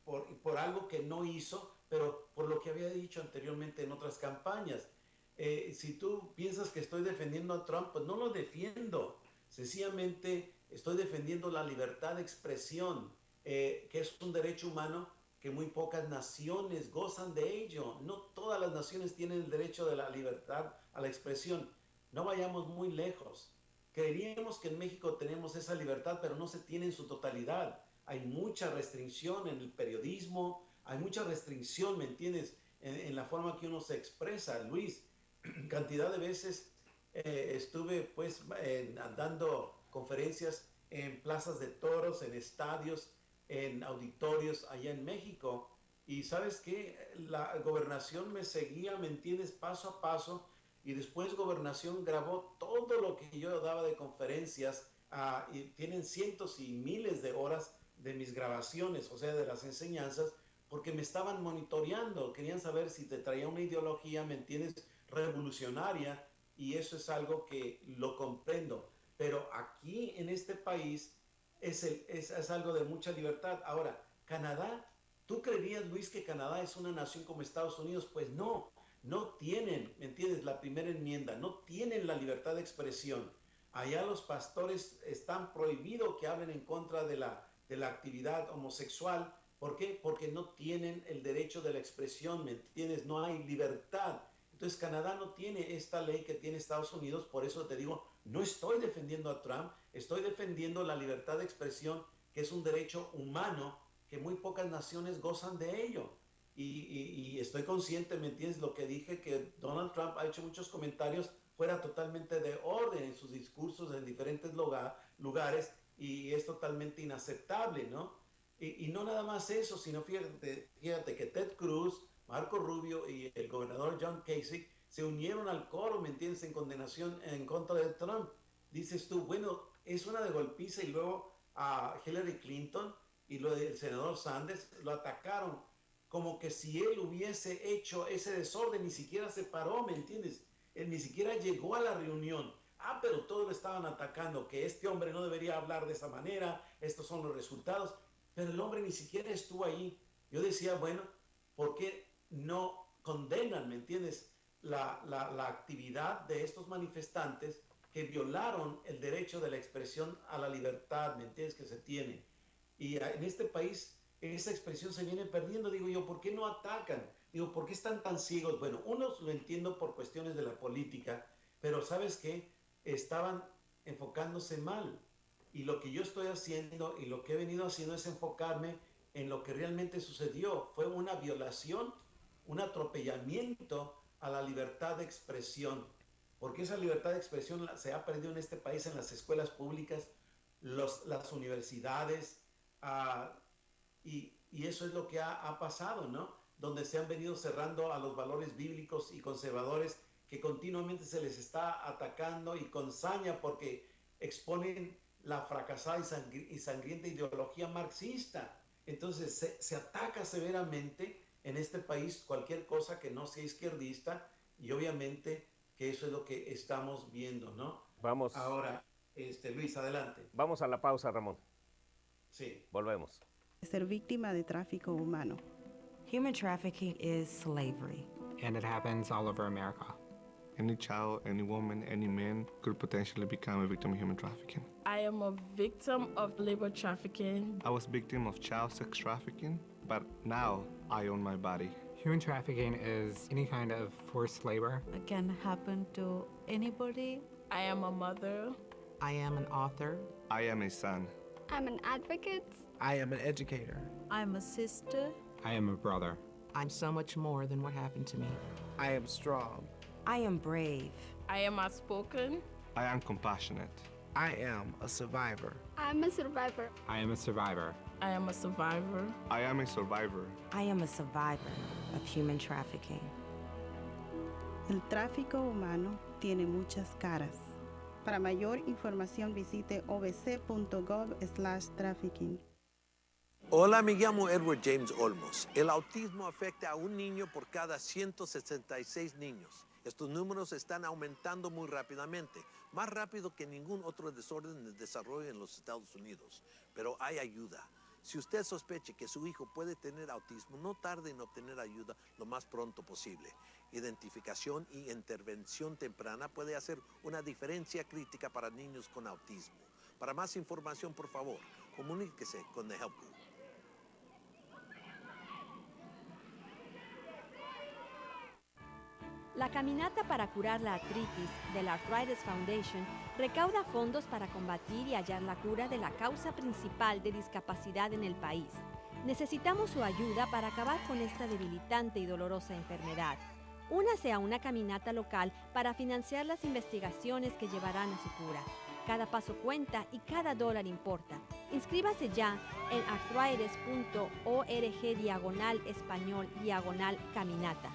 por algo que no hizo, pero por lo que había dicho anteriormente en otras campañas. Si tú piensas que estoy defendiendo a Trump, pues no lo defiendo. Sencillamente estoy defendiendo la libertad de expresión, que es un derecho humano que muy pocas naciones gozan de ello. No todas las naciones tienen el derecho de la libertad a la expresión. No vayamos muy lejos. Creeríamos que en México tenemos esa libertad, pero no se tiene en su totalidad. Hay mucha restricción en el periodismo, hay mucha restricción, ¿me entiendes?, en la forma que uno se expresa. Luis, cantidad de veces estuve pues dando conferencias en plazas de toros, en estadios, en auditorios allá en México, y sabes qué, la gobernación me seguía, ¿me entiendes?, paso a paso, y después gobernación grabó todo lo que yo daba de conferencias, y tienen cientos y miles de horas de mis grabaciones, o sea, de las enseñanzas, porque me estaban monitoreando, querían saber si te traía una ideología, ¿me entiendes?, revolucionaria, y eso es algo que lo comprendo. Pero aquí en este país es algo de mucha libertad. Ahora, Canadá, ¿tú creerías, Luis, que Canadá es una nación como Estados Unidos? Pues no tienen, ¿me entiendes?, la primera enmienda, no tienen la libertad de expresión. Allá los pastores están prohibidos que hablen en contra de la actividad homosexual. ¿Por qué? Porque no tienen el derecho de la expresión, ¿me entiendes? No hay libertad. Entonces Canadá no tiene esta ley que tiene Estados Unidos. Por eso te digo, no estoy defendiendo a Trump, estoy defendiendo la libertad de expresión, que es un derecho humano que muy pocas naciones gozan de ello. Y estoy consciente, ¿me entiendes?, lo que dije, que Donald Trump ha hecho muchos comentarios fuera totalmente de orden en sus discursos en diferentes lugares, y es totalmente inaceptable, ¿no? Y no nada más eso, sino fíjate que Ted Cruz, Marco Rubio y el gobernador John Kasich se unieron al coro, ¿me entiendes?, en condenación en contra de Trump. Dices tú, bueno, es una de golpiza, y luego a Hillary Clinton y lo del senador Sanders lo atacaron como que si él hubiese hecho ese desorden, ni siquiera se paró, ¿me entiendes? Él ni siquiera llegó a la reunión. Pero todos lo estaban atacando, que este hombre no debería hablar de esa manera, estos son los resultados, pero el hombre ni siquiera estuvo ahí. Yo decía, bueno, ¿por qué no condenan, ¿me entiendes?, la actividad de estos manifestantes que violaron el derecho de la expresión a la libertad, ¿me entiendes?, que se tiene. Y en este país esa expresión se viene perdiendo. Digo yo, ¿por qué no atacan? Digo, ¿por qué están tan ciegos? Bueno, unos lo entiendo por cuestiones de la política, pero ¿sabes qué? Estaban enfocándose mal. Y lo que yo estoy haciendo y lo que he venido haciendo es enfocarme en lo que realmente sucedió. Fue una violación, un atropellamiento a la libertad de expresión. Porque esa libertad de expresión se ha perdido en este país, en las escuelas públicas, las universidades, y eso es lo que ha pasado, ¿no? donde se han venido cerrando a los valores bíblicos y conservadores, que continuamente se les está atacando y con saña porque exponen la fracasada y sangrienta ideología marxista. Entonces se ataca severamente en este país cualquier cosa que no sea izquierdista, y obviamente que eso es lo que estamos viendo, ¿no? Vamos. Ahora, Luis, adelante. Vamos a la pausa, Ramón. Sí. Volvemos. Ser víctima de tráfico humano. Human trafficking is slavery. And it happens all over America. Any child, any woman, any man could potentially become a victim of human trafficking. I am a victim of labor trafficking. I was victim of child sex trafficking, but now I own my body. Human trafficking is any kind of forced labor. It can happen to anybody. I am a mother. I am an author. I am a son. I'm an advocate. I am an educator. I'm a sister. I am a brother. I'm so much more than what happened to me. I am strong. I am brave. I am outspoken. I am compassionate. I am a survivor. I'm a survivor. I am a survivor. I am a survivor. I am a survivor. I am a survivor of human trafficking. El tráfico humano tiene muchas caras. Para mayor información visite obc.gov/trafficking. Hola, me llamo Edward James Olmos. El autismo afecta a un niño por cada 166 niños. Estos números están aumentando muy rápidamente, más rápido que ningún otro desorden de desarrollo en los Estados Unidos. Pero hay ayuda. Si usted sospecha que su hijo puede tener autismo, no tarde en obtener ayuda lo más pronto posible. Identificación y intervención temprana puede hacer una diferencia crítica para niños con autismo. Para más información, por favor, comuníquese con The Help Group. La caminata para curar la artritis de la Arthritis Foundation recauda fondos para combatir y hallar la cura de la causa principal de discapacidad en el país. Necesitamos su ayuda para acabar con esta debilitante y dolorosa enfermedad. Únase a una caminata local para financiar las investigaciones que llevarán a su cura. Cada paso cuenta y cada dólar importa. Inscríbase ya en arthritis.org/español/caminata.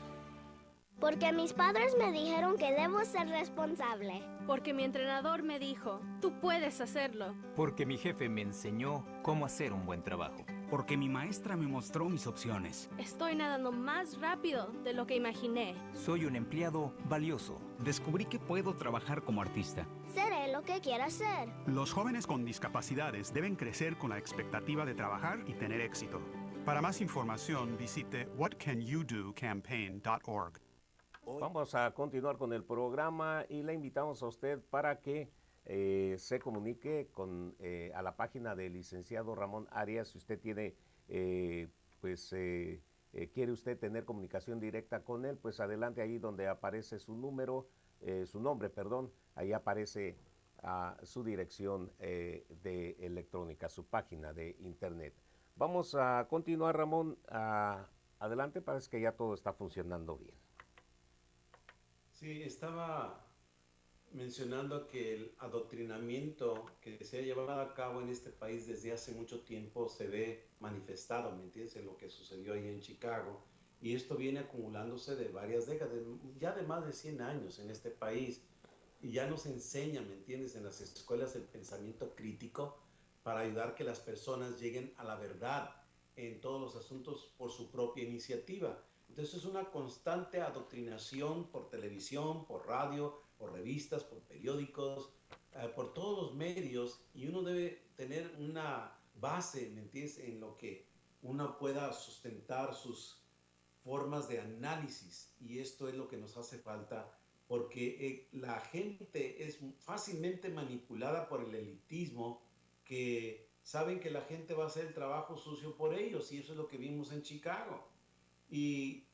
Porque mis padres me dijeron que debo ser responsable. Porque mi entrenador me dijo, tú puedes hacerlo. Porque mi jefe me enseñó cómo hacer un buen trabajo. Porque mi maestra me mostró mis opciones. Estoy nadando más rápido de lo que imaginé. Soy un empleado valioso. Descubrí que puedo trabajar como artista. Seré lo que quiera ser. Los jóvenes con discapacidades deben crecer con la expectativa de trabajar y tener éxito. Para más información, visite whatcanyoudocampaign.org. Vamos a continuar con el programa y le invitamos a usted para que se comunique a la página del licenciado Ramón Arias. Si usted tiene, quiere usted tener comunicación directa con él, pues adelante, ahí donde aparece su nombre, ahí aparece su dirección de electrónica, su página de internet. Vamos a continuar, Ramón. Adelante, parece que ya todo está funcionando bien. Sí, estaba mencionando que el adoctrinamiento que se ha llevado a cabo en este país desde hace mucho tiempo se ve manifestado, ¿me entiendes?, en lo que sucedió ahí en Chicago. Y esto viene acumulándose de varias décadas, ya de más de 100 años en este país. Y ya nos enseña, ¿me entiendes?, en las escuelas el pensamiento crítico para ayudar a que las personas lleguen a la verdad en todos los asuntos por su propia iniciativa. Entonces es una constante adoctrinación por televisión, por radio, por revistas, por periódicos, por todos los medios, y uno debe tener una base, ¿me entiendes?, en lo que uno pueda sustentar sus formas de análisis, y esto es lo que nos hace falta, porque la gente es fácilmente manipulada por el elitismo, que saben que la gente va a hacer el trabajo sucio por ellos, y eso es lo que vimos en Chicago. Y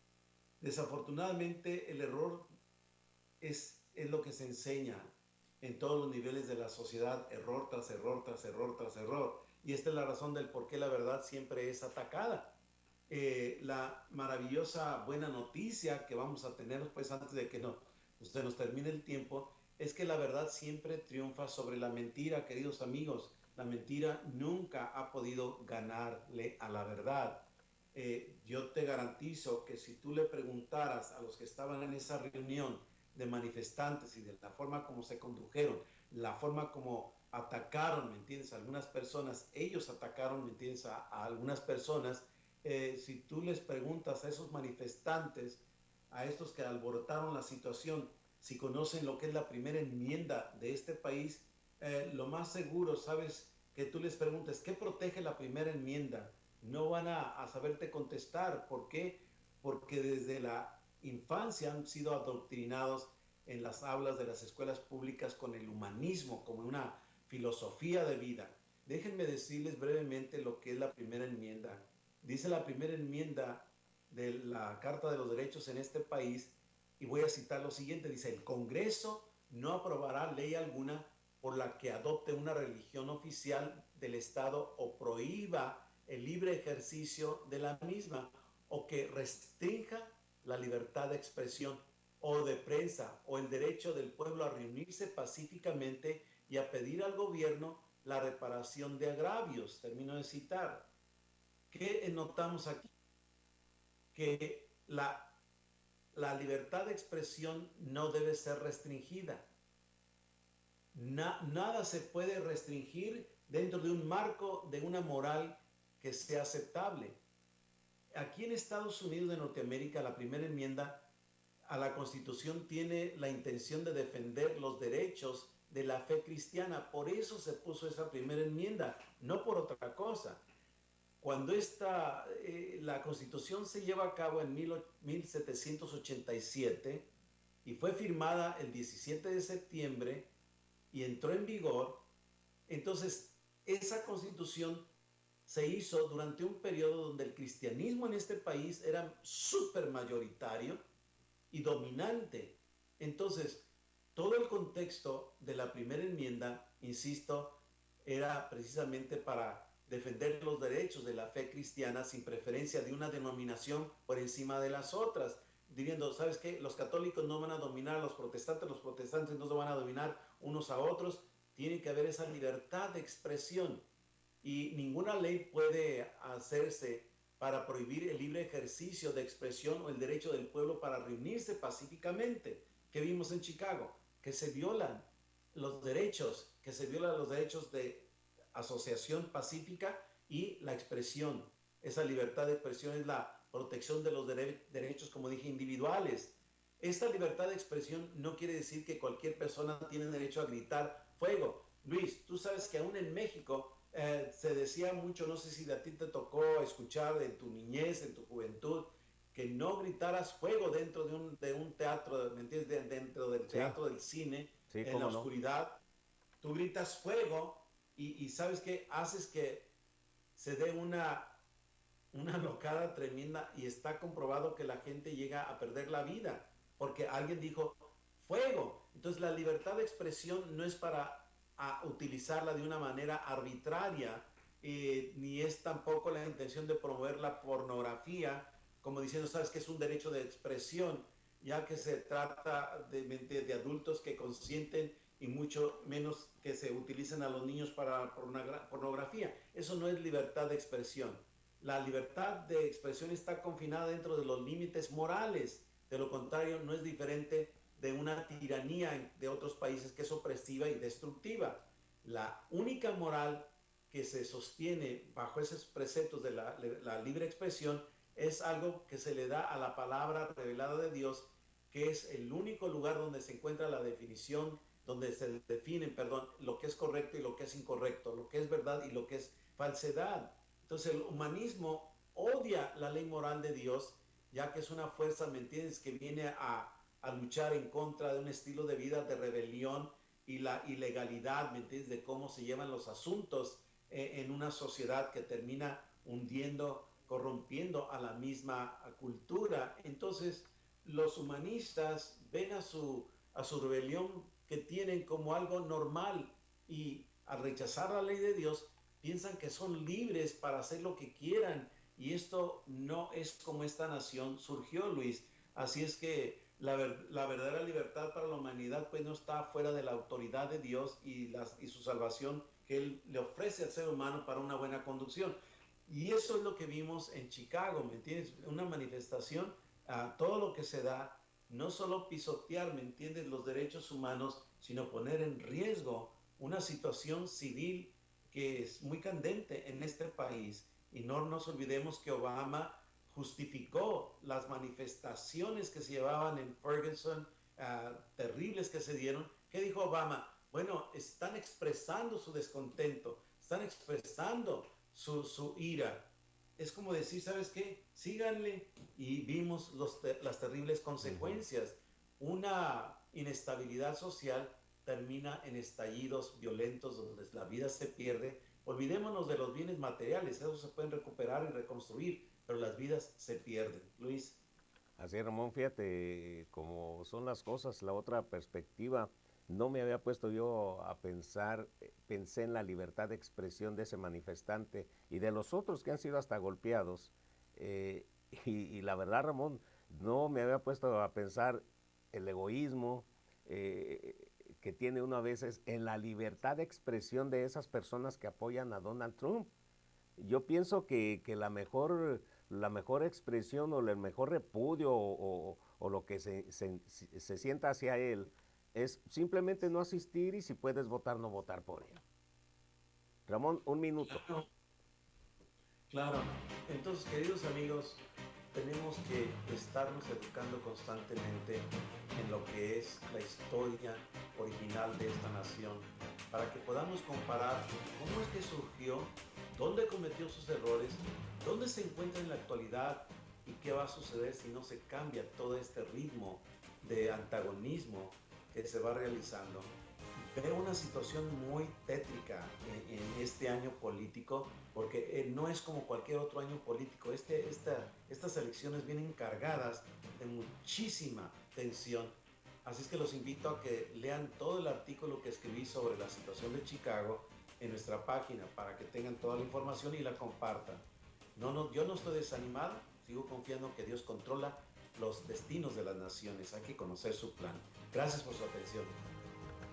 desafortunadamente el error es lo que se enseña en todos los niveles de la sociedad, error tras error, tras error, tras error. Y esta es la razón del por qué la verdad siempre es atacada. La maravillosa buena noticia que vamos a tener, pues antes de que se nos termine el tiempo, es que la verdad siempre triunfa sobre la mentira, queridos amigos. La mentira nunca ha podido ganarle a la verdad. yo te garantizo que si tú le preguntaras a los que estaban en esa reunión de manifestantes y de la forma como se condujeron, la forma como atacaron, ¿me entiendes? A algunas personas, ellos atacaron, ¿me entiendes? A algunas personas. Si tú les preguntas a esos manifestantes, a estos que alborotaron la situación, si conocen lo que es la primera enmienda de este país, lo más seguro, sabes, que tú les preguntes, ¿qué protege la primera enmienda? No van a saberte contestar. ¿Por qué? Porque desde la infancia han sido adoctrinados en las aulas de las escuelas públicas con el humanismo como una filosofía de vida. Déjenme decirles brevemente lo que es la primera enmienda. Dice la primera enmienda de la Carta de los Derechos en este país, y voy a citar lo siguiente, dice: el Congreso no aprobará ley alguna por la que adopte una religión oficial del Estado o prohíba el libre ejercicio de la misma, o que restrinja la libertad de expresión o de prensa o el derecho del pueblo a reunirse pacíficamente y a pedir al gobierno la reparación de agravios. Termino de citar. ¿Qué notamos aquí? Que la libertad de expresión no debe ser restringida. Nada se puede restringir dentro de un marco de una moral que sea aceptable. Aquí en Estados Unidos de Norteamérica, la primera enmienda a la Constitución tiene la intención de defender los derechos de la fe cristiana. Por eso se puso esa primera enmienda, no por otra cosa. Cuando la Constitución se lleva a cabo en 1787 y fue firmada el 17 de septiembre y entró en vigor, entonces esa Constitución se hizo durante un periodo donde el cristianismo en este país era súper mayoritario y dominante. Entonces, todo el contexto de la primera enmienda, insisto, era precisamente para defender los derechos de la fe cristiana sin preferencia de una denominación por encima de las otras, diciendo, ¿sabes qué? Los católicos no van a dominar a los protestantes no se van a dominar unos a otros. Tiene que haber esa libertad de expresión y ninguna ley puede hacerse para prohibir el libre ejercicio de expresión o el derecho del pueblo para reunirse pacíficamente. ¿Qué vimos en Chicago? Que se violan los derechos, de asociación pacífica y la expresión. Esa libertad de expresión es la protección de los derechos, como dije, individuales. Esta libertad de expresión no quiere decir que cualquier persona tiene derecho a gritar fuego. Luis, tú sabes que aún en México se decía mucho, no sé si a ti te tocó escuchar en tu niñez, en tu juventud, que no gritaras fuego dentro de un teatro, ¿me entiendes? Dentro del teatro del cine, en la oscuridad. Tú gritas fuego y ¿sabes qué? Haces que se dé una locada tremenda y está comprobado que la gente llega a perder la vida porque alguien dijo fuego. Entonces la libertad de expresión no es para utilizarla de una manera arbitraria, ni es tampoco la intención de promover la pornografía, como diciendo, sabes que es un derecho de expresión, ya que se trata de adultos que consienten y mucho menos que se utilicen a los niños para pornografía. Eso no es libertad de expresión. La libertad de expresión está confinada dentro de los límites morales. De lo contrario, no es diferente de una tiranía de otros países que es opresiva y destructiva. La única moral que se sostiene bajo esos preceptos de la libre expresión es algo que se le da a la palabra revelada de Dios, que es el único lugar donde se encuentra la definición, donde se definen, lo que es correcto y lo que es incorrecto, lo que es verdad y lo que es falsedad. Entonces el humanismo odia la ley moral de Dios, ya que es una fuerza, ¿me entiendes?, que viene a luchar en contra de un estilo de vida de rebelión y la ilegalidad, ¿me entiendes?, de cómo se llevan los asuntos en una sociedad que termina hundiendo, corrompiendo a la misma cultura. Entonces los humanistas ven a su rebelión que tienen como algo normal y al rechazar la ley de Dios piensan que son libres para hacer lo que quieran, y esto no es como esta nación surgió, Luis. Así es que la verdadera libertad para la humanidad pues no está fuera de la autoridad de Dios y su salvación que Él le ofrece al ser humano para una buena conducción. Y eso es lo que vimos en Chicago, ¿me entiendes? Una manifestación a todo lo que se da, no solo pisotear, ¿me entiendes?, los derechos humanos, sino poner en riesgo una situación civil que es muy candente en este país. Y no nos olvidemos que Obama justificó las manifestaciones que se llevaban en Ferguson, terribles que se dieron. ¿Qué dijo Obama? Bueno, están expresando su descontento, están expresando su ira. Es como decir, ¿sabes qué? Síganle. Y vimos las terribles consecuencias. Una inestabilidad social termina en estallidos violentos donde la vida se pierde. Olvidémonos de los bienes materiales, esos se pueden recuperar y reconstruir, pero las vidas se pierden. Luis. Así es, Ramón, fíjate cómo son las cosas, la otra perspectiva. No me había puesto yo a pensar, pensé en la libertad de expresión de ese manifestante y de los otros que han sido hasta golpeados. Y la verdad, Ramón, no me había puesto a pensar el egoísmo que tiene uno a veces en la libertad de expresión de esas personas que apoyan a Donald Trump. Yo pienso que la mejor expresión o el mejor repudio o lo que se sienta hacia él es simplemente no asistir y si puedes votar, no votar por él. Ramón, un minuto. Claro. Entonces, queridos amigos, tenemos que estarnos educando constantemente en lo que es la historia original de esta nación, para que podamos comparar cómo es que surgió, dónde cometió sus errores, dónde se encuentra en la actualidad y qué va a suceder si no se cambia todo este ritmo de antagonismo que se va realizando. Veo una situación muy tétrica en este año político, porque no es como cualquier otro año político. Estas elecciones vienen cargadas de muchísima tensión. Así es que los invito a que lean todo el artículo que escribí sobre la situación de Chicago en nuestra página para que tengan toda la información y la compartan. Yo no estoy desanimado, sigo confiando que Dios controla los destinos de las naciones. Hay que conocer su plan. Gracias por su atención.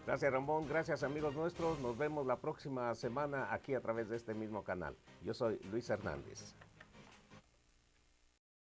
Gracias, Ramón. Gracias, amigos nuestros. Nos vemos la próxima semana aquí a través de este mismo canal. Yo soy Luis Hernández.